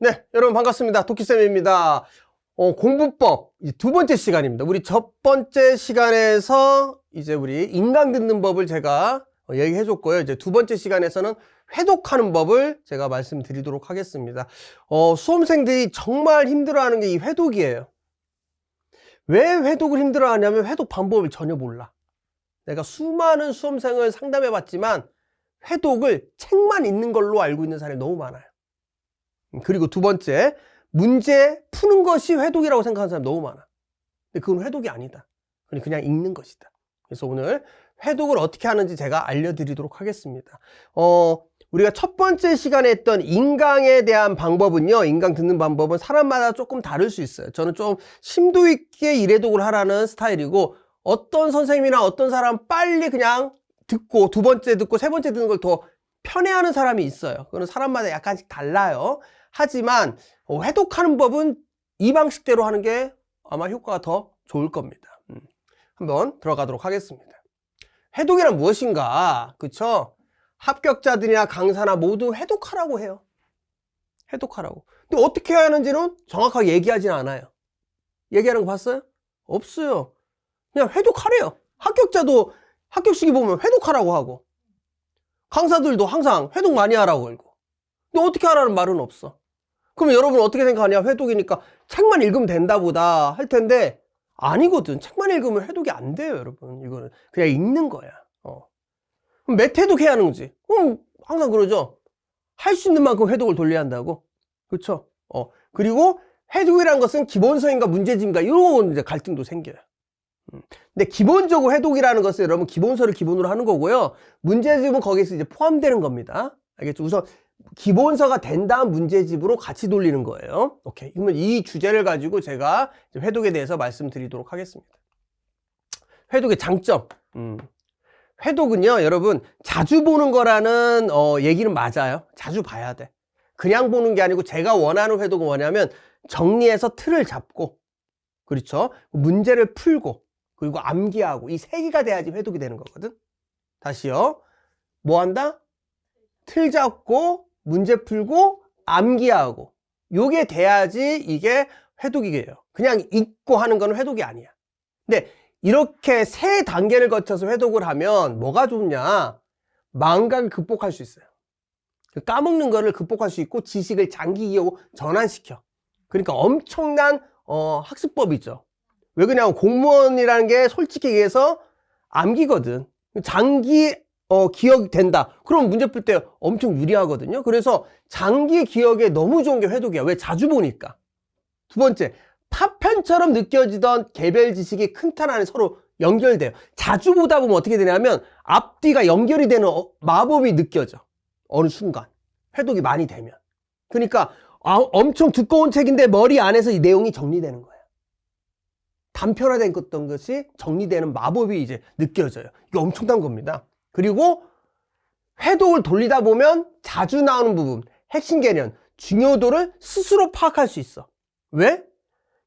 네, 여러분 반갑습니다. 도끼쌤입니다. 공부법 이제 두 번째 시간입니다. 우리 첫 번째 시간에서 이제 우리 인강 듣는 법을 제가 얘기해 줬고요. 이제 두 번째 시간에서는 회독하는 법을 제가 말씀드리도록 하겠습니다. 수험생들이 정말 힘들어하는 게 이 회독이에요. 왜 회독을 힘들어하냐면 회독 방법을 전혀 몰라. 내가 수많은 수험생을 상담해 봤지만 회독을 책만 읽는 걸로 알고 있는 사람이 너무 많아요. 그리고 두 번째, 문제 푸는 것이 회독이라고 생각하는 사람이 너무 많아. 근데 그건 회독이 아니다. 그냥 읽는 것이다. 그래서 오늘 회독을 어떻게 하는지 제가 알려드리도록 하겠습니다. 우리가 첫 번째 시간에 했던 인강에 대한 방법은요, 인강 듣는 방법은 사람마다 조금 다를 수 있어요. 저는 좀 심도 있게 일회독을 하라는 스타일이고, 어떤 선생님이나 어떤 사람 빨리 그냥 듣고 두 번째 듣고 세 번째 듣는 걸 더 편해하는 사람이 있어요. 그건 사람마다 약간씩 달라요. 하지만 회독하는 법은 이 방식대로 하는 게 아마 효과가 더 좋을 겁니다. 한번 들어가도록 하겠습니다. 회독이란 무엇인가? 그쵸? 합격자들이나 강사나 모두 회독하라고 해요. 회독하라고. 근데 어떻게 해야 하는지는 정확하게 얘기하진 않아요. 얘기하는 거 봤어요? 없어요. 그냥 회독하래요. 합격자도 합격시기 보면 회독하라고 하고, 강사들도 항상 회독 많이 하라고 하고. 근데 어떻게 하라는 말은 없어. 그러면 여러분 어떻게 생각하냐? 회독이니까 책만 읽으면 된다 보다 할 텐데 아니거든. 책만 읽으면 회독이 안 돼요, 여러분. 이거는 그냥 읽는 거야. 그럼 몇 회독 해야 하는지? 항상 그러죠. 할 수 있는 만큼 회독을 돌려야 한다고. 그렇죠? 그리고 회독이란 것은 기본서인가 문제집인가 이런 이제 갈등도 생겨요. 근데 기본적으로 회독이라는 것은 여러분 기본서를 기본으로 하는 거고요. 문제집은 거기서 이제 포함되는 겁니다. 알겠죠? 우선 기본서가 된 다음 문제집으로 같이 돌리는 거예요. 오케이. 그러면 이 주제를 가지고 제가 회독에 대해서 말씀드리도록 하겠습니다. 회독의 장점. 회독은요, 여러분, 자주 보는 거라는 얘기는 맞아요. 자주 봐야 돼. 그냥 보는 게 아니고 제가 원하는 회독은 뭐냐면 정리해서 틀을 잡고, 그렇죠? 문제를 풀고, 그리고 암기하고, 이 세 개가 돼야지 회독이 되는 거거든. 다시요. 뭐 한다? 틀 잡고, 문제 풀고, 암기하고. 요게 돼야지 이게 회독이에요. 그냥 읽고 하는 건 회독이 아니야. 근데 이렇게 세 단계를 거쳐서 회독을 하면 뭐가 좋냐? 망각을 극복할 수 있어요. 까먹는 거를 극복할 수 있고 지식을 장기 기억으로 전환시켜. 그러니까 엄청난 학습법이죠. 왜 그러냐면 공무원이라는 게 솔직히 얘기해서 암기거든. 장기 기억이 된다. 그럼 문제 풀 때 엄청 유리하거든요. 그래서 장기 기억에 너무 좋은 게 회독이야. 왜? 자주 보니까. 두 번째, 파편처럼 느껴지던 개별 지식이 큰 탄 안에 서로 연결돼요. 자주 보다 보면 어떻게 되냐면 앞뒤가 연결이 되는 마법이 느껴져. 어느 순간. 회독이 많이 되면. 그러니까 엄청 두꺼운 책인데 머리 안에서 이 내용이 정리되는 거예요. 단편화된 어떤 것이 정리되는 마법이 이제 느껴져요. 이게 엄청난 겁니다. 그리고 회독을 돌리다 보면 자주 나오는 부분, 핵심 개념, 중요도를 스스로 파악할 수 있어. 왜?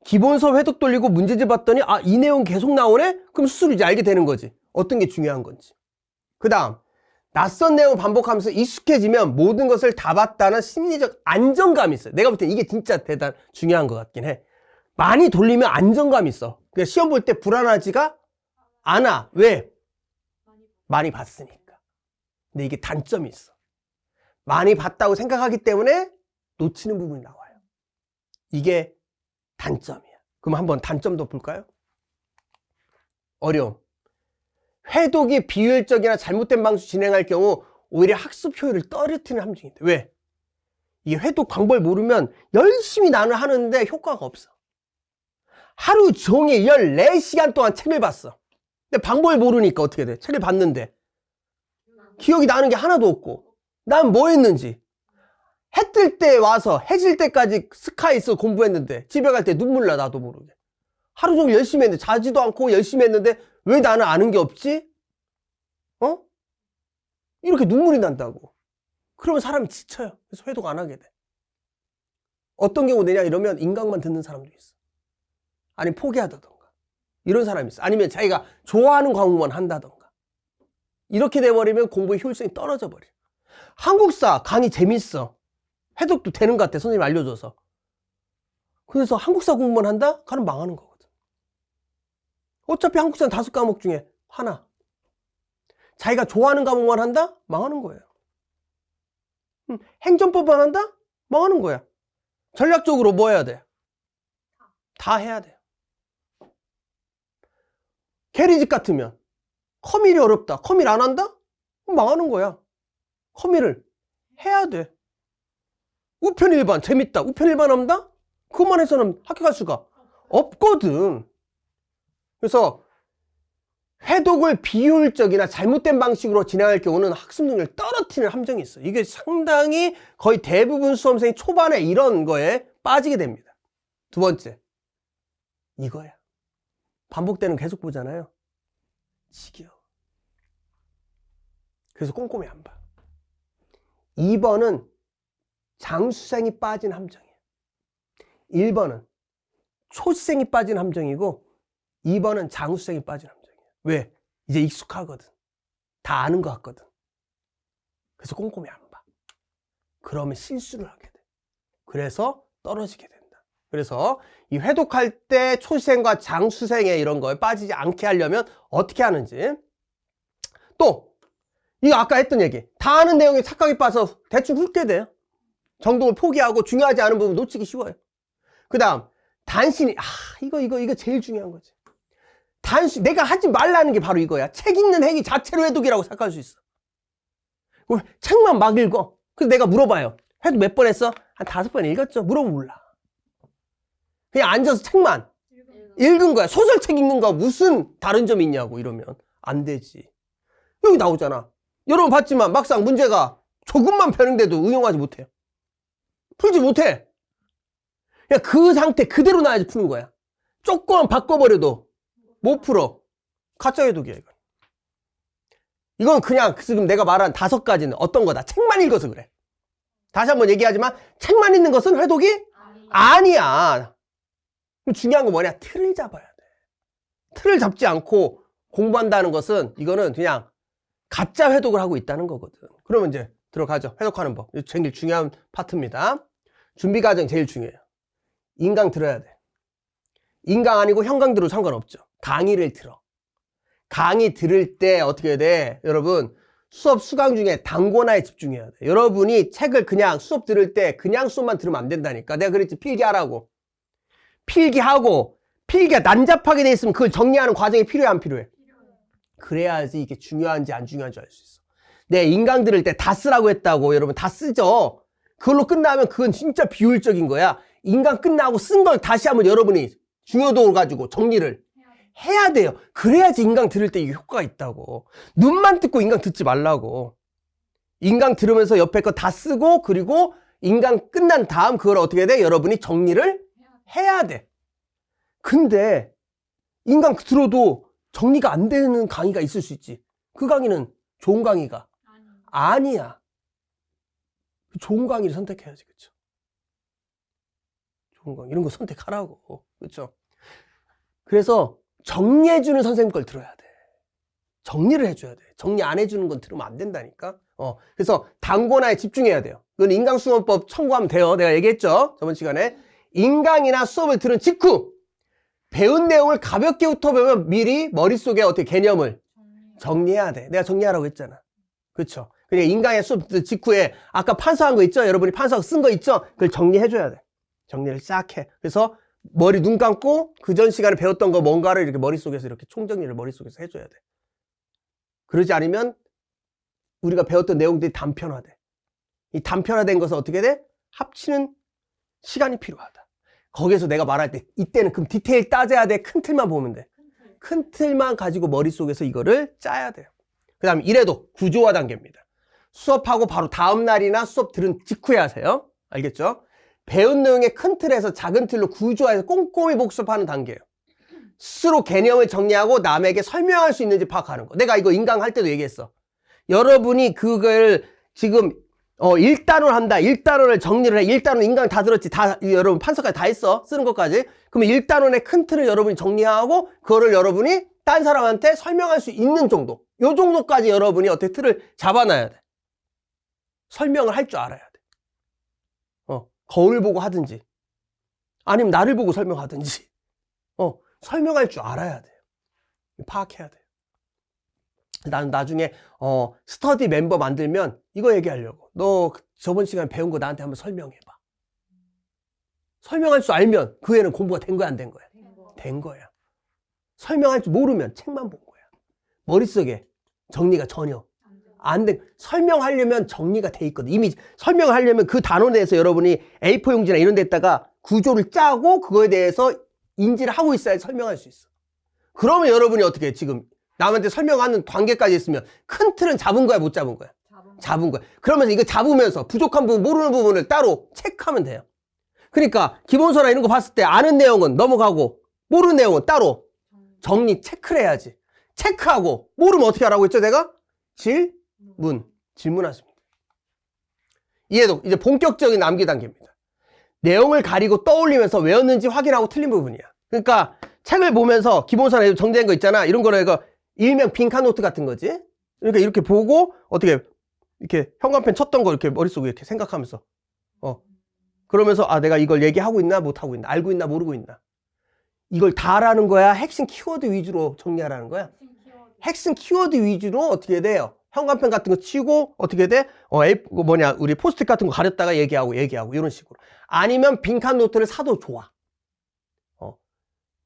기본서 회독 돌리고 문제집 봤더니 이 내용 계속 나오네? 그럼 스스로 이제 알게 되는 거지. 어떤 게 중요한 건지. 그 다음, 낯선 내용을 반복하면서 익숙해지면 모든 것을 다 봤다는 심리적 안정감이 있어요. 내가 볼 땐 이게 진짜 중요한 것 같긴 해. 많이 돌리면 안정감이 있어. 그러니까 시험 볼 때 불안하지가 않아. 왜? 많이 봤으니까. 근데 이게 단점이 있어. 많이 봤다고 생각하기 때문에 놓치는 부분이 나와요. 이게 단점이야. 그럼 한번 단점도 볼까요? 어려움. 회독이 비효율적이나 잘못된 방식으로 진행할 경우 오히려 학습 효율을 떨어뜨리는 함정이 돼. 왜? 이 회독 방법을 모르면 열심히 나는 하는데 효과가 없어. 하루 종일 14시간 동안 책을 봤어. 근데 방법을 모르니까 어떻게 돼? 책을 봤는데 기억이 나는 게 하나도 없고 난 뭐 했는지 해 뜰 때 와서 해질 때까지 스카이에서 공부했는데 집에 갈 때 눈물 나. 나도 모르게 하루 종일 열심히 했는데 자지도 않고 열심히 했는데 왜 나는 아는 게 없지? 이렇게 눈물이 난다고. 그러면 사람이 지쳐요. 그래서 회독 안 하게 돼. 어떤 경우 되냐 이러면 인강만 듣는 사람도 있어. 아니면 포기하다던가 이런 사람이 있어. 아니면 자기가 좋아하는 과목만 한다던가. 이렇게 돼버리면 공부의 효율성이 떨어져 버려. 한국사 강의 재밌어. 해독도 되는 것 같아. 선생님이 알려줘서. 그래서 한국사 공부만 한다? 그럼 망하는 거거든. 어차피 한국사는 5과목 중에 하나. 자기가 좋아하는 과목만 한다? 망하는 거예요. 행정법만 한다? 망하는 거야. 전략적으로 뭐 해야 돼? 다 해야 돼요. 계리집 같으면 커밀이 어렵다. 커밀 안 한다? 망하는 거야. 커밀을 해야 돼. 우편일반 재밌다. 우편일반 한다? 그것만 해서는 합격할 수가 없거든. 그래서 회독을 비효율적이나 잘못된 방식으로 진행할 경우는 학습 능력을 떨어뜨리는 함정이 있어요. 이게 상당히 거의 대부분 수험생이 초반에 이런 거에 빠지게 됩니다. 두 번째, 이거야. 반복되는 계속 보잖아요. 지겨워. 그래서 꼼꼼히 안 봐. 2번은 장수생이 빠진 함정이에요. 1번은 초시생이 빠진 함정이고 2번은 장수생이 빠진 함정이에요. 왜? 이제 익숙하거든. 다 아는 것 같거든. 그래서 꼼꼼히 안 봐. 그러면 실수를 하게 돼. 그래서 떨어지게 된다. 그래서 이 회독할 때 초시생과 장수생의 이런 거에 빠지지 않게 하려면 어떻게 하는지. 또 이거 아까 했던 얘기. 다 아는 내용에 착각이 빠서 대충 훑게 돼요. 정독을 포기하고 중요하지 않은 부분 놓치기 쉬워요. 그 다음 단순히 이거 제일 중요한 거지. 단순히 내가 하지 말라는 게 바로 이거야. 책 읽는 행위 자체로 회독이라고 생각할 수 있어. 책만 막 읽어. 그래서 내가 물어봐요. 회독 몇 번 했어? 한 5번 읽었죠? 물어보면 몰라. 그냥 앉아서 책만 읽은 거야. 소설책 읽는 거 무슨 다른 점이 있냐고 이러면 안 되지. 여기 나오잖아. 여러분 봤지만 막상 문제가 조금만 변형돼도 응용하지 못해요. 풀지 못해. 그냥 그 상태 그대로 놔야지 푸는 거야. 조금만 바꿔버려도 못 풀어. 가짜 회독이야 이건. 이건 그냥 지금 내가 말한 5가지는 어떤 거다. 책만 읽어서 그래. 다시 한번 얘기하지만 책만 읽는 것은 회독이 아니야. 그럼 중요한 건 뭐냐? 틀을 잡아야 돼. 틀을 잡지 않고 공부한다는 것은 이거는 그냥 가짜 회독을 하고 있다는 거거든. 그러면 이제 들어가죠. 회독하는 법. 이거 제일 중요한 파트입니다. 준비 과정 제일 중요해요. 인강 들어야 돼. 인강 아니고 형강 들어도 상관없죠. 강의를 들어. 강의 들을 때 어떻게 해야 돼? 여러분 수업 수강 중에 단권화에 집중해야 돼. 여러분이 책을 그냥 수업 들을 때 그냥 수업만 들으면 안 된다니까. 내가 그랬지 필기하라고. 필기하고 필기가 난잡하게 돼 있으면 그걸 정리하는 과정이 필요해 안 필요해? 그래야지 이게 중요한지 안 중요한지 알 수 있어. 내 인강 들을 때 다 쓰라고 했다고 여러분 다 쓰죠. 그걸로 끝나면 그건 진짜 비효율적인 거야. 인강 끝나고 쓴 걸 다시 한번 여러분이 중요도를 가지고 정리를 해야 돼요. 그래야지 인강 들을 때 이게 효과가 있다고. 눈만 듣고 인강 듣지 말라고. 인강 들으면서 옆에 거 다 쓰고 그리고 인강 끝난 다음 그걸 어떻게 돼? 여러분이 정리를 해야 돼. 근데 인강 들어도 정리가 안 되는 강의가 있을 수 있지. 그 강의는 좋은 강의가 아니야. 좋은 강의를 선택해야지. 그렇죠? 좋은 강의 이런 거 선택하라고. 그렇죠? 그래서 정리해주는 선생님 걸 들어야 돼. 정리를 해줘야 돼. 정리 안 해주는 건 들으면 안 된다니까. 그래서 단권화에 집중해야 돼요. 그건 인강수험법 청구하면 돼요. 내가 얘기했죠. 저번 시간에. 인강이나 수업을 들은 직후 배운 내용을 가볍게 훑어보면 미리 머릿속에 어떻게 개념을 정리해야 돼. 내가 정리하라고 했잖아. 그렇죠? 그러니까 인강의 수업 직후에 아까 판서한 거 있죠? 여러분이 판서 쓴 거 있죠? 그걸 정리해줘야 돼. 정리를 싹 해. 그래서 머리 눈 감고 그 전 시간에 배웠던 거 뭔가를 이렇게 머릿속에서 이렇게 총정리를 머릿속에서 해줘야 돼. 그러지 않으면 우리가 배웠던 내용들이 단편화돼. 이 단편화된 것은 어떻게 돼? 합치는 시간이 필요하다. 거기에서 내가 말할 때 이때는 그럼 디테일 따져야 돼. 큰 틀만 보면 돼. 큰 틀만 가지고 머릿속에서 이거를 짜야 돼요. 그 다음 이래도 구조화 단계입니다. 수업하고 바로 다음 날이나 수업 들은 직후에 하세요. 알겠죠? 배운 내용의 큰 틀에서 작은 틀로 구조화해서 꼼꼼히 복습하는 단계예요. 스스로 개념을 정리하고 남에게 설명할 수 있는지 파악하는 거. 내가 이거 인강할 때도 얘기했어. 여러분이 그걸 지금 1단원 한다. 1단원을 정리를 해. 1단원 인강 다 들었지. 다 여러분 판서까지 다 했어. 쓰는 것까지. 그러면 1단원의 큰 틀을 여러분이 정리하고 그거를 여러분이 딴 사람한테 설명할 수 있는 정도. 요 정도까지 여러분이 어떻게 틀을 잡아놔야 돼. 설명을 할 줄 알아야 돼. 거울 보고 하든지 아니면 나를 보고 설명하든지 설명할 줄 알아야 돼요. 파악해야 돼요. 나는 나중에 스터디 멤버 만들면 이거 얘기하려고. 너 저번 시간에 배운 거 나한테 한번 설명해봐. 설명할 줄 알면 그 애는 공부가 된 거야, 안 된 거야? 된 거야. 설명할 줄 모르면 책만 본 거야. 머릿속에 정리가 전혀 안 돼. 설명하려면 정리가 돼 있거든. 이미 설명하려면 그 단어 내에서 여러분이 A4 용지나 이런 데다가 구조를 짜고 그거에 대해서 인지를 하고 있어야 설명할 수 있어. 그러면 여러분이 어떻게 해? 지금 남한테 설명하는 단계까지 있으면 큰 틀은 잡은 거야, 못 잡은 거야? 잡은 거야. 그러면서 이거 잡으면서 부족한 부분, 모르는 부분을 따로 체크하면 돼요. 그러니까 기본서나 이런 거 봤을 때 아는 내용은 넘어가고 모르는 내용은 따로 정리, 체크를 해야지. 체크하고 모르면 어떻게 하라고 했죠, 내가? 질문하십니다. 이해도 이제 본격적인 암기 단계입니다. 내용을 가리고 떠올리면서 외웠는지 확인하고 틀린 부분이야. 그러니까 책을 보면서 기본서나 정리된 거 있잖아. 이런 거는 이거 일명 빈칸 노트 같은 거지. 그러니까 이렇게 보고 어떻게 이렇게 현관펜 쳤던 거 이렇게 머릿속에 이렇게 생각하면서 그러면서 아 내가 이걸 얘기하고 있나 못하고 있나 알고 있나 모르고 있나 이걸 다 알아는 거야. 핵심 키워드 위주로 정리하라는 거야. 핵심 키워드 위주로 어떻게 돼요? 현관펜 같은 거 치고 어떻게 돼? 우리 포스트잇 같은 거 가렸다가 얘기하고 이런 식으로. 아니면 빈칸 노트를 사도 좋아.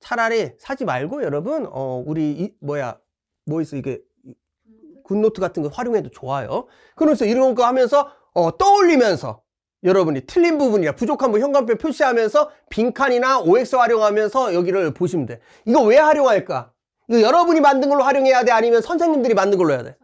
차라리 사지 말고 여러분 우리 뭐 있어 이게 굿노트 같은 거 활용해도 좋아요. 그러면서 이런 거 하면서 떠올리면서 여러분이 틀린 부분이나 부족한 부분 현관펜 표시하면서 빈칸이나 OX 활용하면서 여기를 보시면 돼. 이거 왜 활용할까? 이거 여러분이 만든 걸로 활용해야 돼? 아니면 선생님들이 만든 걸로 해야 돼?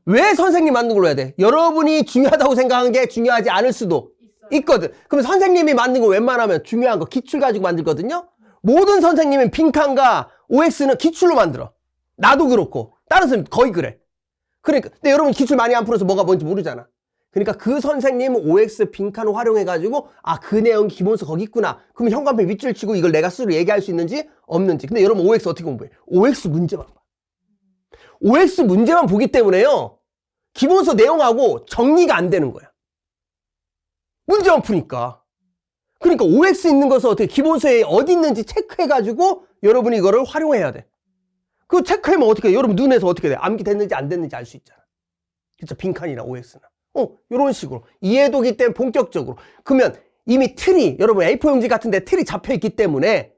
왜 선생님 만든 걸로 해야 돼? 여러분이 중요하다고 생각하는 게 중요하지 않을 수도 있거든. 그럼 선생님이 만든 거 웬만하면 중요한 거 기출 가지고 만들거든요. 모든 선생님은 빈칸과 OX는 기출로 만들어. 나도 그렇고 다른 선생님 거의 그래. 그러니까 근데 여러분 기출 많이 안 풀어서 뭐가 뭔지 모르잖아. 그러니까 그 선생님은 OX 빈칸을 활용해가지고 아 그 내용 기본서 거기 있구나. 그럼 현관펜 윗줄 치고 이걸 내가 스스로 얘기할 수 있는지 없는지. 근데 여러분 OX 어떻게 공부해? OX 문제만 봐. OX 문제만 보기 때문에요. 기본서 내용하고 정리가 안 되는 거야. 문제만 푸니까. 그러니까 OX 있는 것을 어떻게 기본서에 어디 있는지 체크해가지고 여러분이 이거를 활용해야 돼. 그거 체크하면 어떻게 해? 여러분 눈에서 어떻게 돼? 암기됐는지 안 됐는지 알 수 있잖아. 그쵸? 빈칸이나 OX나. 이런 식으로. 이해도기 때문에 본격적으로. 그러면 이미 틀이, 여러분 A4 용지 같은데 틀이 잡혀있기 때문에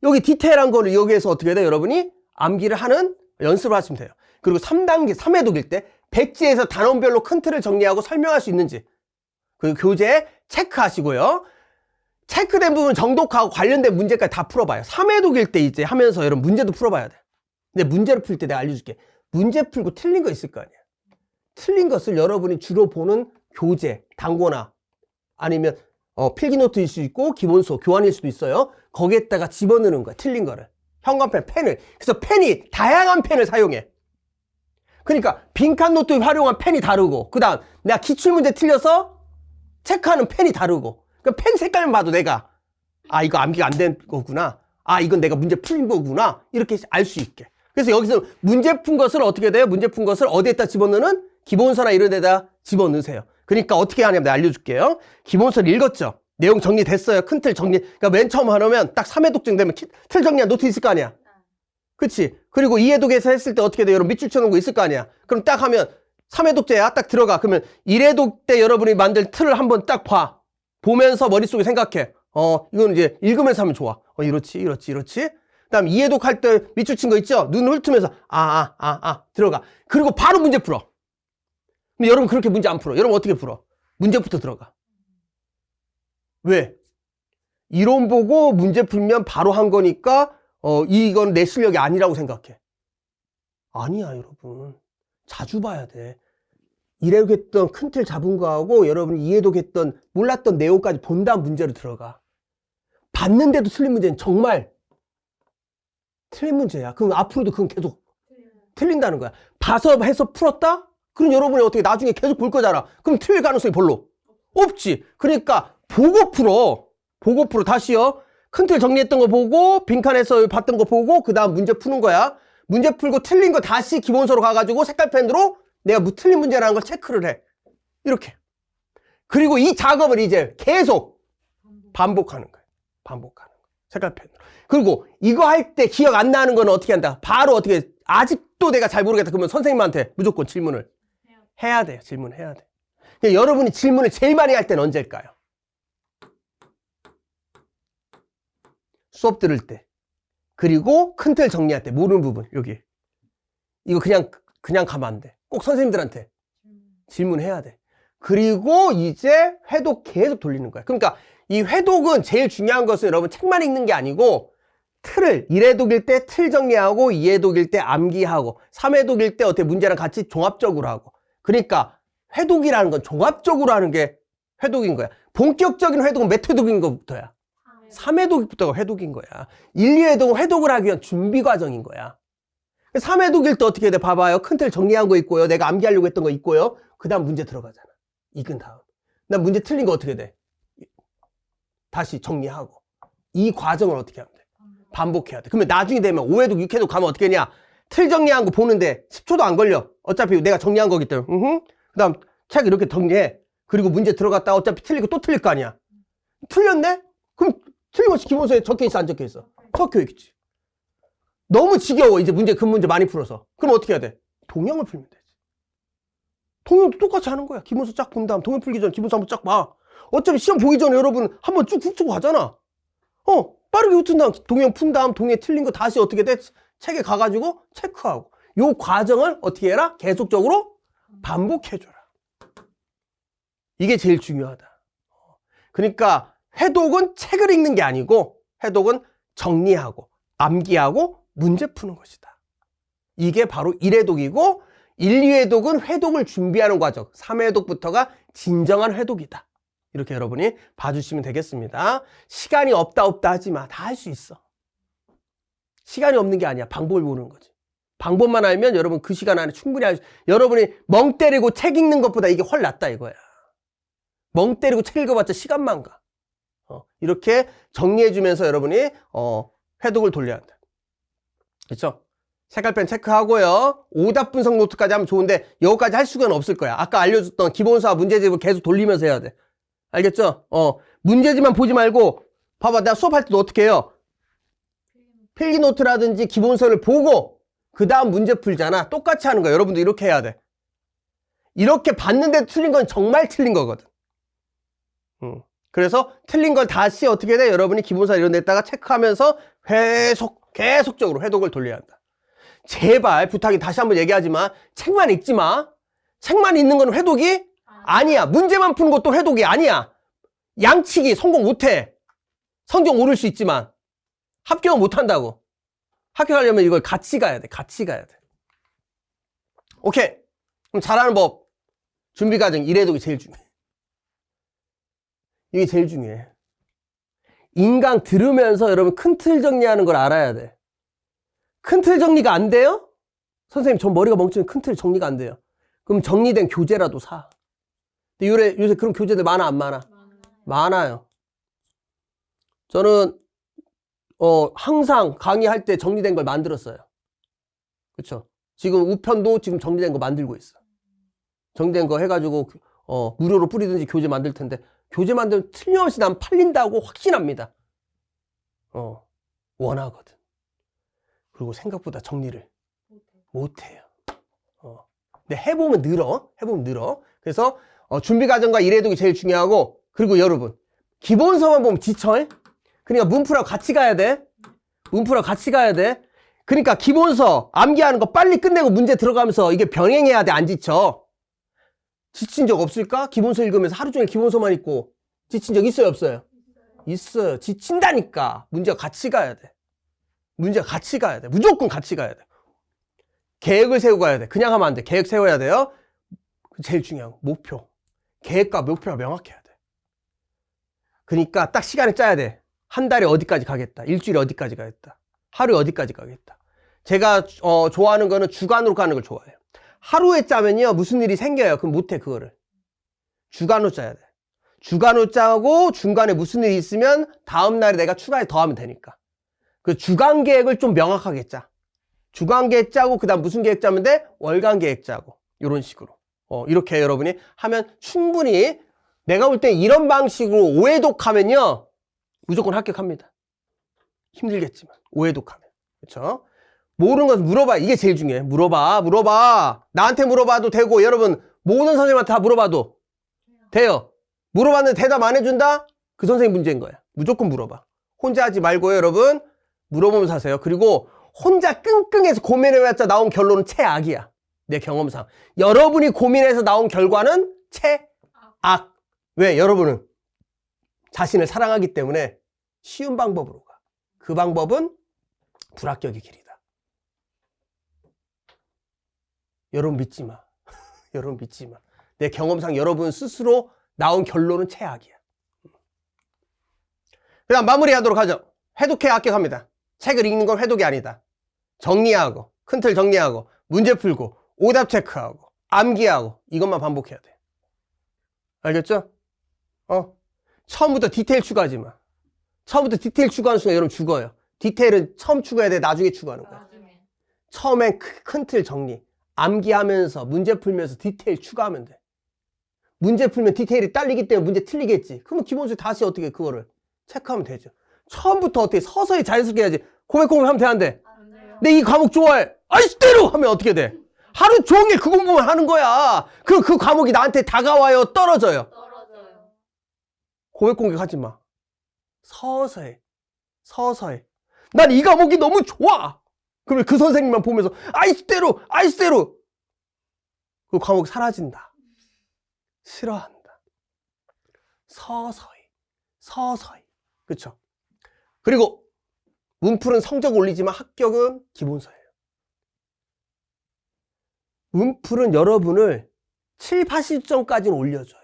여기 디테일한 거를 여기에서 어떻게 돼? 여러분이 암기를 하는 연습을 하시면 돼요. 그리고 3단계, 3회독일 때 백지에서 단원별로 큰 틀을 정리하고 설명할 수 있는지. 그리고 교재 체크하시고요. 체크된 부분 정독하고 관련된 문제까지 다 풀어봐요. 3회독일 때 이제 하면서 여러분 문제도 풀어봐야 돼. 근데 문제를 풀 때 내가 알려줄게. 문제 풀고 틀린 거 있을 거 아니야. 틀린 것을 여러분이 주로 보는 교재, 단고나 아니면 필기노트일 수 있고 기본서, 교환일 수도 있어요. 거기에다가 집어넣는 거야. 틀린 거를. 현관펜, 펜을. 그래서 펜이 다양한 펜을 사용해. 그러니까 빈칸 노트에 활용한 펜이 다르고 그 다음 내가 기출문제 틀려서 체크하는 펜이 다르고 그러니까 펜 색깔만 봐도 내가 아 이거 암기가 안 된 거구나. 아 이건 내가 문제 풀린 거구나. 이렇게 알 수 있게. 그래서 여기서 문제 푼 것을 어떻게 돼요? 문제 푼 것을 어디에다 집어넣는? 기본서나 이런 데다 집어넣으세요. 그러니까 어떻게 하냐면 내가 알려줄게요. 기본서를 읽었죠? 내용 정리됐어요. 큰 틀 정리. 그러니까 맨 처음 하려면 딱 3회독 되면 틀 정리한 노트 있을 거 아니야. 그치? 그리고 2회독에서 했을 때 어떻게 돼요? 여러분 밑줄 쳐놓은 거 있을 거 아니야. 그럼 딱 하면 3회독제야. 딱 들어가. 그러면 1회독 때 여러분이 만들 틀을 한번 딱 봐. 보면서 머릿속에 생각해. 이건 이제 읽으면서 하면 좋아. 이렇지. 그 다음 2회독 할 때 밑줄 친 거 있죠? 눈 훑으면서 들어가. 그리고 바로 문제 풀어. 근데 여러분 그렇게 문제 안 풀어. 여러분 어떻게 풀어? 문제부터 들어가. 왜? 이론 보고 문제 풀면 바로 한 거니까 이건 내 실력이 아니라고 생각해. 아니야 여러분. 자주 봐야 돼. 1회독 했던 큰 틀 잡은 거하고 여러분 2회독 했던 몰랐던 내용까지 본 다음 문제로 들어가. 봤는데도 틀린 문제는 정말 틀린 문제야. 그럼 앞으로도 그건 계속 틀린다는 거야. 봐서 해서 풀었다? 그럼 여러분이 어떻게 나중에 계속 볼 거잖아. 그럼 틀릴 가능성이 별로 없지. 그러니까 보고 풀어. 다시요. 큰 틀 정리했던 거 보고 빈칸에서 봤던 거 보고 그 다음 문제 푸는 거야. 문제 풀고 틀린 거 다시 기본서로 가가지고 색깔펜으로 내가 틀린 문제라는 걸 체크를 해. 이렇게. 그리고 이 작업을 이제 계속 반복하는 거예요. 반복하는 거예요. 색깔펜으로. 그리고 이거 할 때 기억 안 나는 거는 어떻게 한다? 바로 어떻게, 아직도 내가 잘 모르겠다. 그러면 선생님한테 무조건 질문을 해야 돼요. 질문해야 돼. 그러니까 여러분이 질문을 제일 많이 할 때는 언제일까요? 수업 들을 때. 그리고 큰 틀 정리할 때. 모르는 부분. 여기. 이거 그냥 가면 안 돼. 꼭 선생님들한테 질문해야 돼. 그리고 이제 회독 계속 돌리는 거야. 그러니까 이 회독은 제일 중요한 것은 여러분 책만 읽는 게 아니고 틀을 1회독일 때 틀 정리하고 2회독일 때 암기하고 3회독일 때 어떻게 문제랑 같이 종합적으로 하고. 그러니까 회독이라는 건 종합적으로 하는 게 회독인 거야. 본격적인 회독은 몇 회독인 것부터야? 3회독부터가 회독인 거야. 1, 2회독은 회독을 하기 위한 준비 과정인 거야. 3회독일 때 어떻게 돼? 봐봐요. 큰 틀 정리한 거 있고요. 내가 암기하려고 했던 거 있고요. 그 다음 문제 들어가잖아. 익은 다음. 난 문제 틀린 거 어떻게 돼? 다시 정리하고. 이 과정을 어떻게 하면 돼? 반복해야 돼. 그러면 나중에 되면 5회독, 6회독 가면 어떻게 하냐? 틀 정리한 거 보는데 10초도 안 걸려. 어차피 내가 정리한 거기 때문에. 그 다음 책 이렇게 정리해. 그리고 문제 들어갔다 어차피 틀리고 또 틀릴 거 아니야. 틀렸네? 그럼 틀림없이 기본서에 적혀있어, 안 적혀있어? 적혀있지. 너무 지겨워. 이제 그 문제 많이 풀어서. 그럼 어떻게 해야 돼? 동영을 풀면 되지. 동영도 똑같이 하는 거야. 기본서 쫙 본 다음 동영 풀기 전에 기본서 한번 쫙 봐. 어차피 시험 보기 전에 여러분 한번 쭉 훑고 가잖아. 빠르게 훑은 다음 동영 푼 다음 동영에 틀린 거 다시 어떻게 돼? 책에 가가지고 체크하고. 요 과정을 어떻게 해라? 계속적으로 반복해줘라. 이게 제일 중요하다. 그러니까 회독은 책을 읽는 게 아니고 회독은 정리하고 암기하고 문제 푸는 것이다. 이게 바로 1회독이고 1, 2회독은 회독을 준비하는 과정. 3회독부터가 진정한 회독이다. 이렇게 여러분이 봐주시면 되겠습니다. 시간이 없다 하지 마. 다 할 수 있어. 시간이 없는 게 아니야. 방법을 모르는 거지. 방법만 알면 여러분 그 시간 안에 충분히 여러분이 멍 때리고 책 읽는 것보다 이게 훨 낫다 이거야. 멍 때리고 책 읽어봤자 시간만 가. 이렇게 정리해주면서 여러분이 회독을 돌려야 한다. 그렇죠? 색깔펜 체크하고요. 오답 분석 노트까지 하면 좋은데 여기까지 할 수가 없을 거야. 아까 알려줬던 기본서와 문제집을 계속 돌리면서 해야 돼. 알겠죠? 문제집만 보지 말고 봐봐. 내가 수업할 때도 어떻게 해요? 필기노트라든지 기본서를 보고 그 다음 문제 풀잖아. 똑같이 하는 거야. 여러분도 이렇게 해야 돼. 이렇게 봤는데 틀린 건 정말 틀린 거거든. 그래서 틀린 걸 다시 어떻게 돼? 여러분이 기본서 이런 데다가 체크하면서 계속적으로 회독을 돌려야 한다. 제발 부탁이 다시 한번 얘기하지만 책만 읽지 마. 책만 읽는 건 회독이 아니야. 문제만 푸는 것도 회독이 아니야. 양치기 성공 못해. 성적 오를 수 있지만 합격은 못한다고. 합격하려면 이걸 같이 가야 돼. 같이 가야 돼. 오케이. 그럼 잘하는 법. 준비 과정 1회독이 제일 중요해. 이게 제일 중요해. 인강 들으면서 여러분 큰 틀 정리하는 걸 알아야 돼. 큰 틀 정리가 안 돼요? 선생님 전 머리가 멍청해. 큰 틀 정리가 안 돼요. 그럼 정리된 교재라도 사. 근데 요새 그런 교재들 많아 안 많아? 많아요. 저는 항상 강의할 때 정리된 걸 만들었어요. 그렇죠? 지금 우편도 지금 정리된 거 만들고 있어. 정리된 거 해가지고 무료로 뿌리든지 교재 만들 텐데 교재 만들면 틀림없이 난 팔린다고 확신합니다. 원하거든. 그리고 생각보다 정리를 못해요. 근데 해보면 늘어. 그래서 준비 과정과 1회독이 제일 중요하고, 그리고 여러분 기본서만 보면 지쳐. 그러니까 문풀하고 같이 가야 돼. 그러니까 기본서 암기하는 거 빨리 끝내고 문제 들어가면서 이게 병행해야 돼. 안 지쳐. 지친 적 없을까? 기본서 읽으면서 하루 종일 기본서만 읽고 지친 적 있어요, 없어요? 있어요. 지친다니까. 문제가 같이 가야 돼. 무조건 같이 가야 돼. 계획을 세우고 가야 돼. 그냥 하면 안 돼. 계획 세워야 돼요. 제일 중요한 거, 목표. 계획과 목표가 명확해야 돼. 그러니까 딱 시간을 짜야 돼. 한 달에 어디까지 가겠다. 일주일에 어디까지 가겠다. 하루에 어디까지 가겠다. 제가 좋아하는 거는 주간으로 가는 걸 좋아해요. 하루에 짜면요 무슨 일이 생겨요. 그럼 못해. 그거를 주간으로 짜야 돼. 주간으로 짜고 중간에 무슨 일이 있으면 다음 날에 내가 추가해 더하면 되니까. 그 주간 계획을 좀 명확하게 짜. 주간 계획 짜고 그 다음 무슨 계획 짜면 돼? 월간 계획 짜고. 이런 식으로 이렇게 여러분이 하면 충분히, 내가 볼 때 이런 방식으로 5회독 하면요 무조건 합격합니다. 힘들겠지만 오해독하면. 그렇죠? 모르는 것은 물어봐. 이게 제일 중요해. 물어봐. 나한테 물어봐도 되고 여러분 모든 선생님한테 다 물어봐도 돼요. 물어봤는데 대답 안 해준다? 그 선생님 문제인 거야. 무조건 물어봐. 혼자 하지 말고요, 여러분. 물어보면서 하세요. 그리고 혼자 끙끙해서 고민해봤자 나온 결론은 최악이야. 내 경험상. 여러분이 고민해서 나온 결과는 최악. 왜? 여러분은 자신을 사랑하기 때문에 쉬운 방법으로 가. 그 방법은 불합격의 길이다. 여러분 믿지 마. 여러분 믿지 마. 내 경험상 여러분 스스로 나온 결론은 최악이야. 그 다음 마무리하도록 하죠. 회독해야 합격합니다. 책을 읽는 건 회독이 아니다. 정리하고, 큰 틀 정리하고, 문제 풀고, 오답 체크하고, 암기하고, 이것만 반복해야 돼. 알겠죠? 처음부터 디테일 추가하지 마. 처음부터 디테일 추가하는 순간 여러분 죽어요. 디테일은 처음 추가해야 돼, 나중에 추가하는 거야. 처음엔 큰 틀 정리. 암기하면서, 문제 풀면서 디테일 추가하면 돼. 문제 풀면 디테일이 딸리기 때문에 문제 틀리겠지. 그러면 기본적으로 다시 어떻게 그거를 체크하면 되죠. 처음부터 어떻게 서서히 자연스럽게 해야지. 고백 하면 돼, 안 돼? 내 이 과목 좋아해. 아이씨대로 하면 어떻게 돼? 하루 종일 그 공부만 하는 거야. 그 과목이 나한테 다가와요, 떨어져요? 고백 공격하지 마. 서서히. 난 이 과목이 너무 좋아. 그러면 그 선생님만 보면서 아이씨대로 그 과목이 사라진다. 싫어한다. 서서히. 그쵸? 그리고 문풀은 성적 올리지만 합격은 기본서예요. 문풀은 여러분을 7, 80점까지는 올려줘요.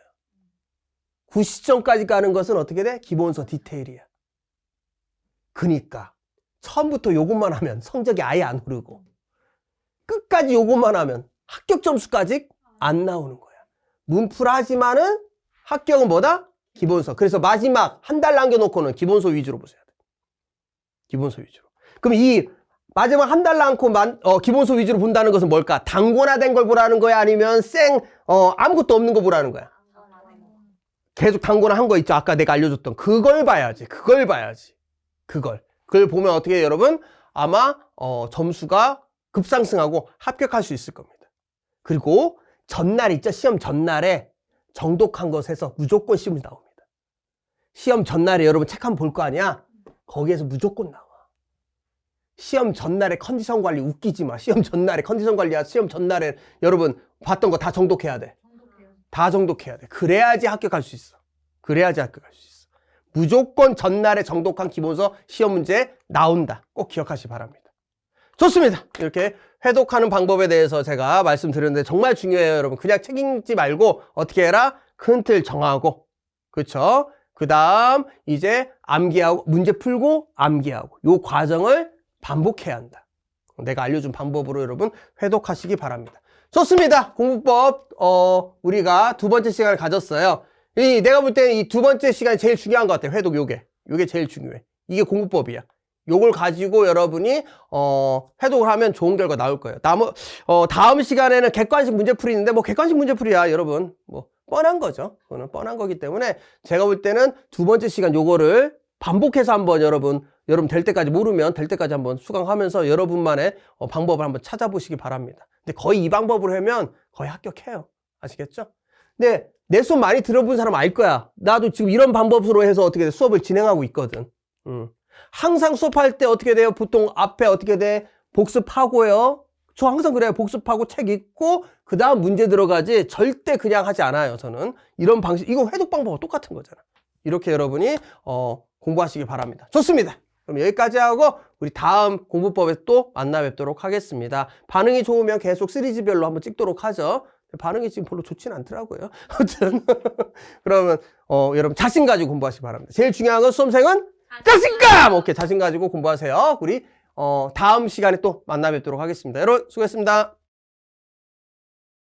90점까지 가는 것은 어떻게 돼? 기본서 디테일이야. 그니까 처음부터 요것만 하면 성적이 아예 안 오르고 끝까지 요것만 하면 합격 점수까지 안 나오는 거야. 문풀 하지만은 합격은 뭐다? 기본서. 그래서 마지막 한 달 남겨놓고는 기본서 위주로 보셔야 돼. 기본서 위주로. 그럼 이 마지막 한 달 남고 기본서 위주로 본다는 것은 뭘까? 단권화된 걸 보라는 거야? 아니면 아무것도 없는 거 보라는 거야? 계속 단권화한 거 있죠? 아까 내가 알려줬던 그걸 봐야지. 그걸 보면 어떻게 해요, 여러분? 아마 점수가 급상승하고 합격할 수 있을 겁니다. 그리고 전날 있죠? 시험 전날에 정독한 것에서 무조건 시험이 나옵니다. 시험 전날에 여러분 책 한번 볼 거 아니야? 거기에서 무조건 나와. 시험 전날에 컨디션 관리 웃기지 마. 시험 전날에 컨디션 관리야. 시험 전날에 여러분 봤던 거 다 정독해야 돼. 다 정독해야 돼. 그래야지 합격할 수 있어. 무조건 전날에 정독한 기본서 시험 문제 나온다. 꼭 기억하시기 바랍니다. 좋습니다. 이렇게 회독하는 방법에 대해서 제가 말씀드렸는데 정말 중요해요, 여러분. 그냥 책 읽지 말고 어떻게 해라? 큰 틀 정하고, 그쵸? 그 다음 이제 암기하고 문제 풀고 암기하고 요 과정을 반복해야 한다. 내가 알려준 방법으로 여러분 회독하시기 바랍니다. 좋습니다. 공부법 우리가 두 번째 시간을 가졌어요. 내가 볼 때는 이 두 번째 시간이 제일 중요한 것 같아요. 회독 요게 제일 중요해. 이게 공부법이야. 요걸 가지고 여러분이 회독을 하면 좋은 결과 나올 거예요. 다음 시간에는 객관식 문제풀이 있는데 뭐 객관식 문제풀이야 여러분 뭐 뻔한 거죠. 그거는 뻔한 거기 때문에 제가 볼 때는 두 번째 시간 요거를 반복해서 한번 여러분 될 때까지 모르면 될 때까지 한번 수강하면서 여러분만의 방법을 한번 찾아보시기 바랍니다. 근데 거의 이 방법으로 하면 거의 합격해요. 아시겠죠? 근데 내 수업 많이 들어본 사람 알 거야. 나도 지금 이런 방법으로 해서 어떻게 돼? 수업을 진행하고 있거든. 항상 수업할 때 어떻게 돼요? 보통 앞에 어떻게 돼? 복습하고요. 저 항상 그래요. 복습하고 책 읽고 그 다음 문제 들어가지 절대 그냥 하지 않아요. 저는 이런 방식, 이거 회독 방법과 똑같은 거잖아. 이렇게 여러분이 공부하시기 바랍니다. 좋습니다. 그럼 여기까지 하고 우리 다음 공부법에 또 만나 뵙도록 하겠습니다. 반응이 좋으면 계속 시리즈별로 한번 찍도록 하죠. 반응이 지금 별로 좋진 않더라고요. 아무튼 그러면 여러분 자신 가지고 공부하시기 바랍니다. 제일 중요한 건 수험생은 자신감! 오케이, 자신 가지고 공부하세요. 우리 다음 시간에 또 만나 뵙도록 하겠습니다. 여러분 수고했습니다.